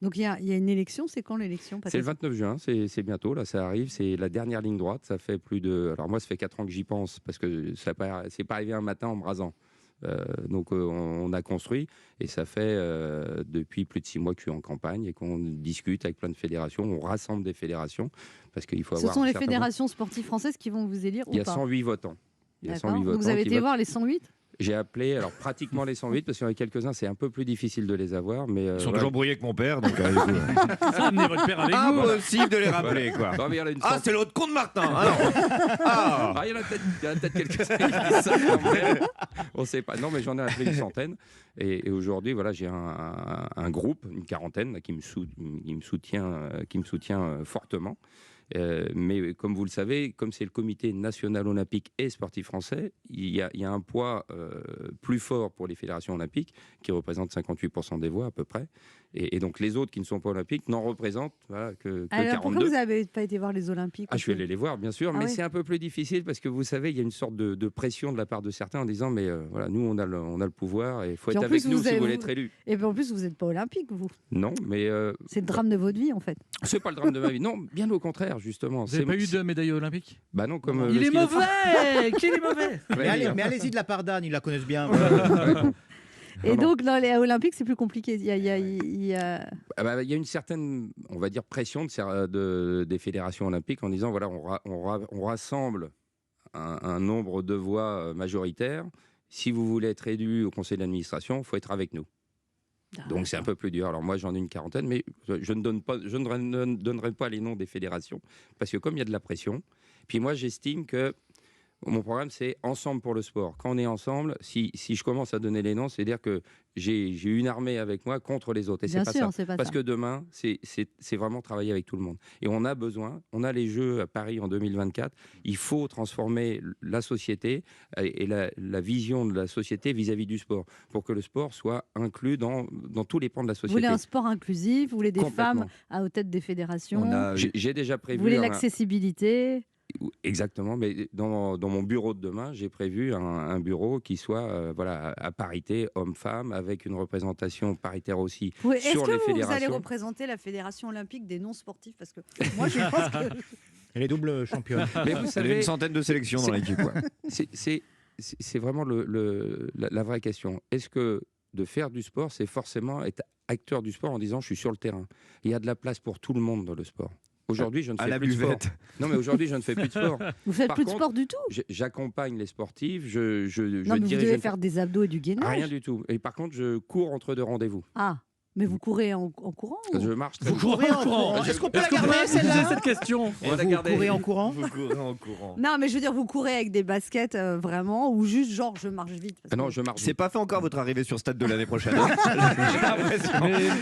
Donc il y a une élection, c'est quand l'élection, C'est le Patrice? 29 juin, c'est bientôt, là, ça arrive, c'est la dernière ligne droite. Ça fait plus de. Alors, moi, ça fait 4 ans que j'y pense, parce que c'est pas arrivé un matin en me rasant. Donc, on a construit, et ça fait depuis plus de 6 mois que je suis en campagne et qu'on discute avec plein de fédérations, on rassemble des fédérations, parce qu'il faut Ce avoir sont un les certain fédérations sportives françaises qui vont vous élire Il y ou a pas? 108 votants. Il y a 108 D'accord. Donc vous votants avez qui été votent. voir les 108? J'ai appelé, alors pratiquement les 108, parce qu'il y en a quelques-uns, c'est un peu plus difficile de les avoir. Mais, Ils sont voilà. toujours brouillés avec mon père, donc Ça, amenez votre père avec vous. impossible de les rappeler, quoi. Non, mais il y en a une Ah, centaine. c'est l'autre con de Martin. Ah, non. Ah. Ah, il y en a peut-être quelques-uns qui disent ça quand même. On ne sait pas. Non, mais j'en ai appelé une centaine. Et aujourd'hui, voilà, j'ai un groupe, une quarantaine, là, qui me soutient fortement. Mais comme vous le savez, comme c'est le comité national olympique et sportif français, il y a un poids plus fort pour les fédérations olympiques, qui représentent 58% des voix à peu près. Et donc les autres qui ne sont pas olympiques n'en représentent que Alors 42. pourquoi vous n'avez pas été voir les Olympiques? Ah, je suis allé les voir, bien sûr, Ah mais oui. c'est un peu plus difficile parce que vous savez, il y a une sorte de pression de la part de certains en disant mais voilà, nous on a le pouvoir et il faut Puis être en avec plus, nous vous si avez- vous voulez être élu. Et puis en plus, vous n'êtes pas olympique, vous. Non, mais C'est le drame de votre vie, en fait. c'est pas le drame de ma vie. Non, bien au contraire, justement. Vous n'avez pas eu de médaille olympique? Bah non, comme Il le est ski de- mauvais. Qu'il est mauvais. Mais allez-y de la part d'Anne, ils la connaissent bien. Et Non, non. donc, dans les Olympiques, c'est plus compliqué. Il y a- Ah bah, il y a une certaine, on va dire, pression des fédérations olympiques en disant voilà, on rassemble un nombre de voix majoritaire. Si vous voulez être élu au conseil d'administration, il faut être avec nous. Donc c'est un peu plus dur. Alors moi j'en ai une quarantaine, mais je ne donnerai pas les noms des fédérations parce que comme il y a de la pression, puis moi j'estime que mon programme c'est ensemble pour le sport. Quand on est ensemble, si je commence à donner les noms, c'est-à-dire que j'ai une armée avec moi contre les autres. Et Bien c'est pas sûr, ça. c'est pas Parce ça. que demain, c'est vraiment travailler avec tout le monde. Et on a besoin, on a les Jeux à Paris en 2024, il faut transformer la société et la vision de la société vis-à-vis du sport, pour que le sport soit inclus dans tous les pans de la Vous voulez société. un sport inclusif, vous voulez des Complètement. femmes aux têtes des fédérations, J'ai déjà vous prévu voulez un- l'accessibilité. Exactement, mais dans mon bureau de demain, j'ai prévu un bureau qui soit voilà, à parité, homme-femme, avec une représentation paritaire aussi Est-ce sur que les vous allez fédérations. représenter la Fédération olympique des non-sportifs? Parce que moi, je pense que... Elle est double championne. Mais vous Il y a savez, une centaine de sélections dans l'équipe, quoi. c'est vraiment la vraie question. Est-ce que de faire du sport, c'est forcément être acteur du sport en disant je suis sur le terrain? Il y a de la place pour tout le monde dans le sport. Aujourd'hui, je ne À fais la plus de sport. buvette. Non, mais aujourd'hui, je ne fais plus de sport. Vous faites Par plus de contre, sport du tout? J'accompagne les sportifs, je Non, mais vous dirige devez une- faire des abdos et du gainage. Rien du tout. Et par contre, je cours entre deux rendez-vous. Ah, mais vous courez en courant ou- Je marche très Vous courez en courant. Est-ce qu'on peut la Est-ce que vous garder, pouvez poser celle-là cette question? On va la Vous garder. courez en courant? Vous courez en courant. Non, mais je veux dire, vous courez avec des baskets vraiment, ou juste genre je marche vite parce Ah non, que- je marche. C'est pas fait encore votre arrivée sur stade de l'année prochaine. J'ai l'impression. Mais